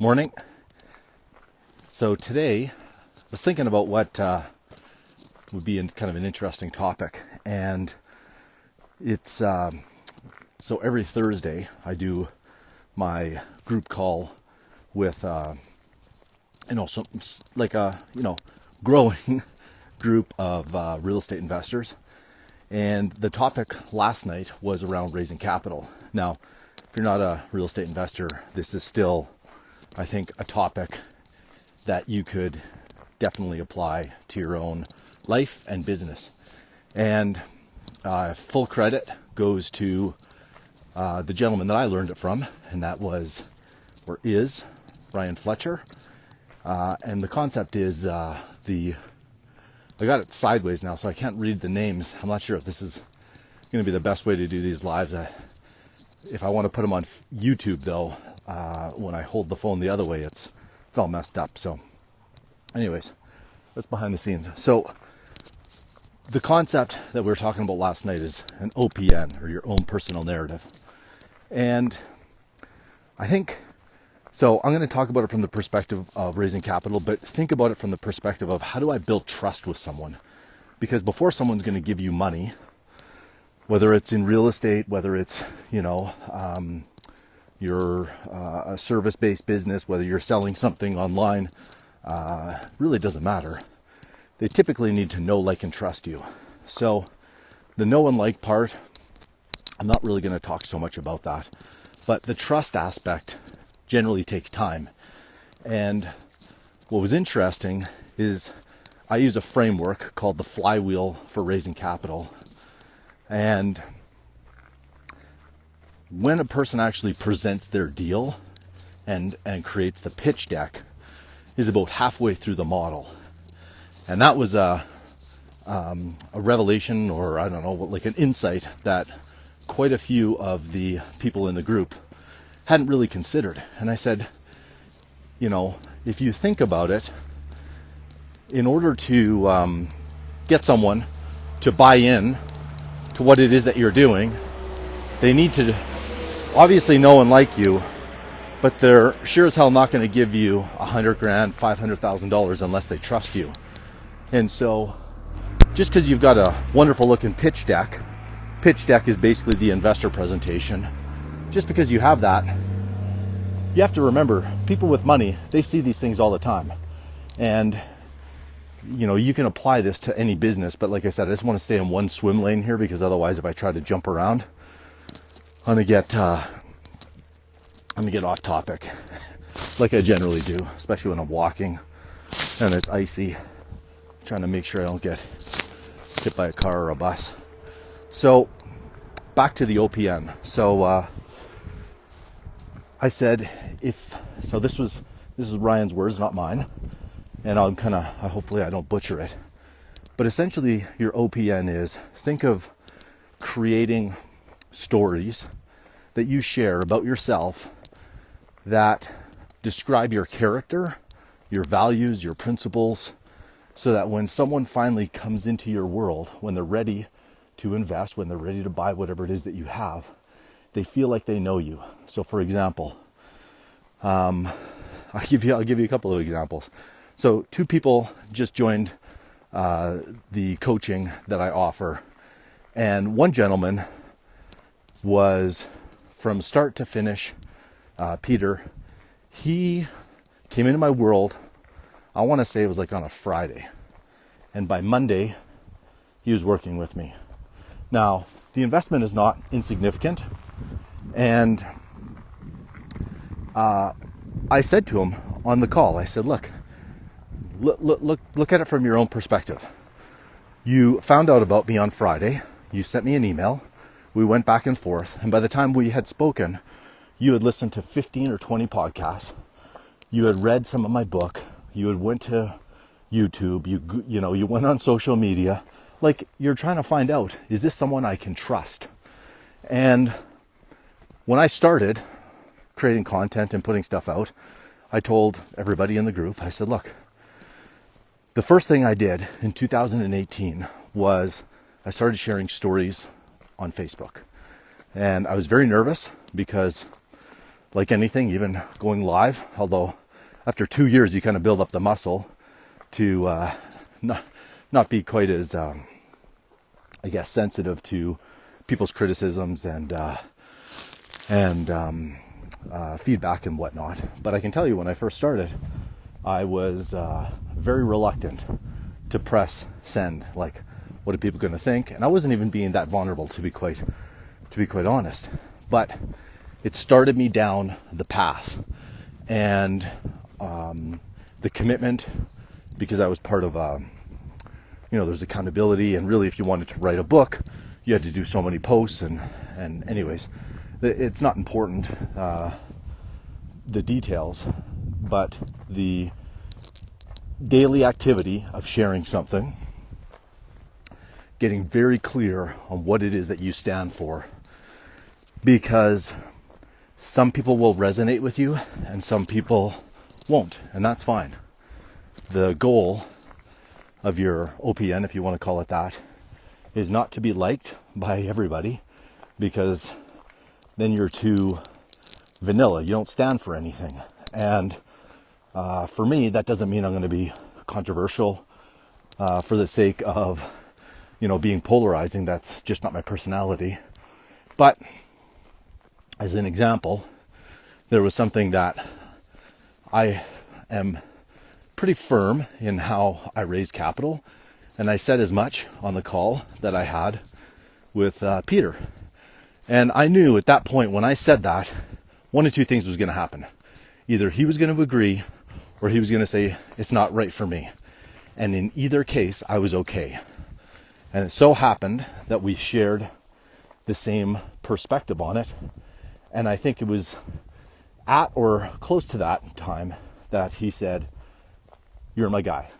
Morning. So today, I was thinking about what would be kind of an interesting topic, and it's so every Thursday I do my group call with some like a growing group of real estate investors, and the topic last night was around raising capital. Now, if you're not a real estate investor, this is still, I think, a topic that you could definitely apply to your own life and business. And full credit goes to the gentleman that I learned it from, and that was, or is, Ryan Fletcher. And the concept is I got it sideways now, so I can't read the names. I'm not sure if this is going to be the best way to do these lives. If I want to put them on YouTube, though, when I hold the phone the other way, it's all messed up. So anyways, that's behind the scenes. So the concept that we were talking about last night is an OPN, or your own personal narrative. And I think, so I'm going to talk about it from the perspective of raising capital, but think about it from the perspective of how do I build trust with someone? Because before someone's going to give you money, whether it's in real estate, whether it's, you're a service-based business, whether you're selling something online, really doesn't matter. They typically need to know, like, and trust you. So the know and like part, I'm not really going to talk so much about that. But the trust aspect generally takes time. And what was interesting is I use a framework called the flywheel for raising capital. And when a person actually presents their deal and creates the pitch deck is about halfway through the model. And that was a revelation, or I don't know, like an insight that quite a few of the people in the group hadn't really considered. And I said, if you think about it, in order to get someone to buy in to what it is that you're doing, they need to obviously know and like you, but they're sure as hell not going to give you $100,000, $500,000 unless they trust you. And so just because you've got a wonderful looking pitch deck is basically the investor presentation. Just because you have that, you have to remember, people with money, they see these things all the time. And you can apply this to any business, but like I said, I just want to stay in one swim lane here, because otherwise if I try to jump around, I'm gonna get off topic, like I generally do, especially when I'm walking and it's icy, trying to make sure I don't get hit by a car or a bus. So back to the OPN. So I said, this is Ryan's words, not mine, and hopefully I don't butcher it. But essentially your OPN is, think of creating stories that you share about yourself that describe your character, your values, your principles, so that when someone finally comes into your world, when they're ready to invest, when they're ready to buy whatever it is that you have, they feel like they know you. So for example, I'll give you a couple of examples. So 2 people just joined the coaching that I offer, and one gentleman was, from start to finish, Peter, he came into my world, I want to say it was like on a Friday, and by Monday he was working with me. Now the investment is not insignificant, and I said to him on the call, I said, look at it from your own perspective. You found out about me on Friday, you sent me an email, we went back and forth, and by the time we had spoken, you had listened to 15 or 20 podcasts, you had read some of my book, you had went to YouTube, you went on social media, like you're trying to find out, is this someone I can trust? And when I started creating content and putting stuff out, I told everybody in the group, I said, look, the first thing I did in 2018 was I started sharing stories on Facebook. And I was very nervous because like anything, even going live, although after 2 years you kind of build up the muscle to not be quite as I guess sensitive to people's criticisms and feedback and whatnot. But I can tell you, when I first started, I was very reluctant to press send. Like, what are people going to think? And I wasn't even being that vulnerable, to be quite honest. But it started me down the path, and the commitment, because I was part of there's accountability, and really, if you wanted to write a book, you had to do so many posts, and anyways, it's not important, the details, but the daily activity of sharing something, getting very clear on what it is that you stand for, because some people will resonate with you and some people won't, and that's fine. The goal of your OPN, if you want to call it that, is not to be liked by everybody, because then you're too vanilla. You don't stand for anything. And for me, that doesn't mean I'm going to be controversial for the sake of, being polarizing. That's just not my personality. But as an example, there was something that I am pretty firm in how I raise capital, and I said as much on the call that I had with Peter. And I knew at that point, when I said that, one of two things was going to happen. Either he was going to agree, or he was going to say, it's not right for me. And in either case, I was okay. And it so happened that we shared the same perspective on it. And I think it was at or close to that time that he said, you're my guy.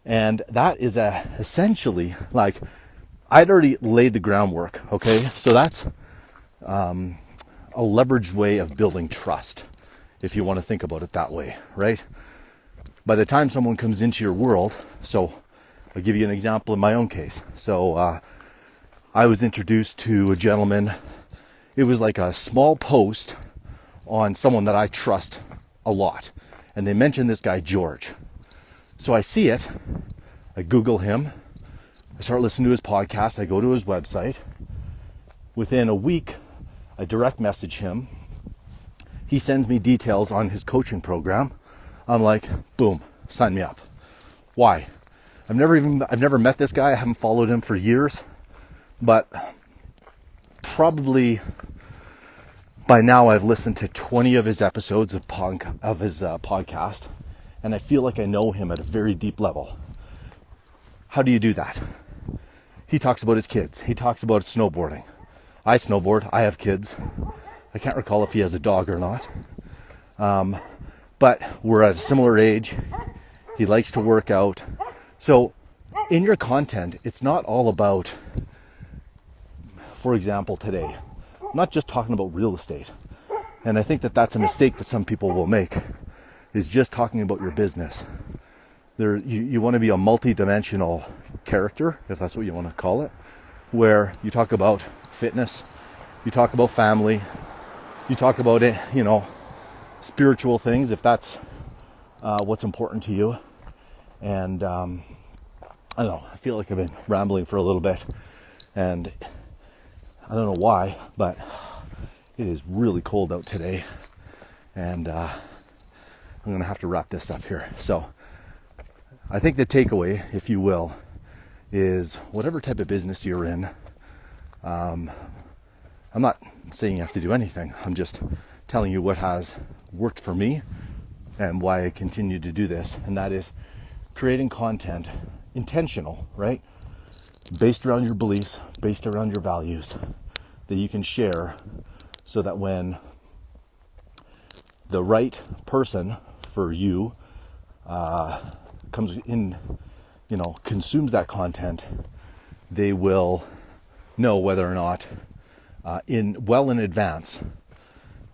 And that is essentially, like, I'd already laid the groundwork, okay? So that's a leveraged way of building trust, if you want to think about it that way, right? By the time someone comes into your world, so I'll give you an example in my own case. So I was introduced to a gentleman. It was like a small post on someone that I trust a lot. And they mentioned this guy, George. So I see it, I Google him, I start listening to his podcast, I go to his website. Within a week, I direct message him. He sends me details on his coaching program. I'm like, boom, sign me up. Why? I've never met this guy. I haven't followed him for years, but probably by now I've listened to 20 of his episodes of his podcast, and I feel like I know him at a very deep level. How do you do that? He talks about his kids. He talks about snowboarding. I snowboard. I have kids. I can't recall if he has a dog or not. But we're at a similar age. He likes to work out. So in your content, it's not all about, for example, today, I'm not just talking about real estate. And I think that that's a mistake that some people will make, is just talking about your business. You want to be a multi-dimensional character, if that's what you want to call it, where you talk about fitness, you talk about family, you talk about it, spiritual things, if that's what's important to you. And I don't know, I feel like I've been rambling for a little bit, and I don't know why, but it is really cold out today, and I'm going to have to wrap this up here. So I think the takeaway, if you will, is whatever type of business you're in, I'm not saying you have to do anything. I'm just telling you what has worked for me and why I continue to do this. And that is creating content, intentional, right? Based around your beliefs, based around your values, that you can share, so that when the right person for you comes in, consumes that content, they will know whether or not, in advance,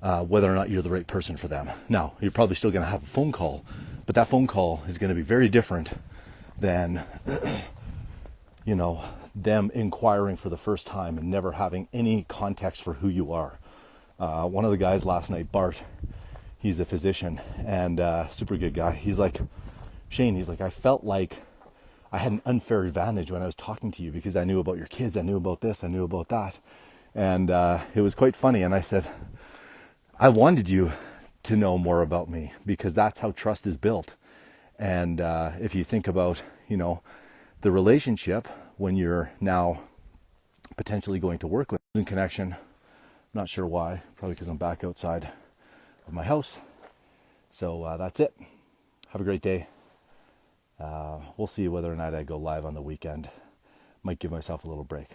whether or not you're the right person for them. Now, you're probably still going to have a phone call, but that phone call is going to be very different than, them inquiring for the first time and never having any context for who you are. One of the guys last night, Bart, he's a physician and super good guy. He's like, Shane, he's like, I felt like I had an unfair advantage when I was talking to you because I knew about your kids, I knew about this, I knew about that. And it was quite funny. And I said, I wanted you to know more about me because that's how trust is built. And if you think about, the relationship when you're now potentially going to work with in connection, not sure why, probably because I'm back outside of my house. So that's it. Have a great day. We'll see whether or not I go live on the weekend. Might give myself a little break.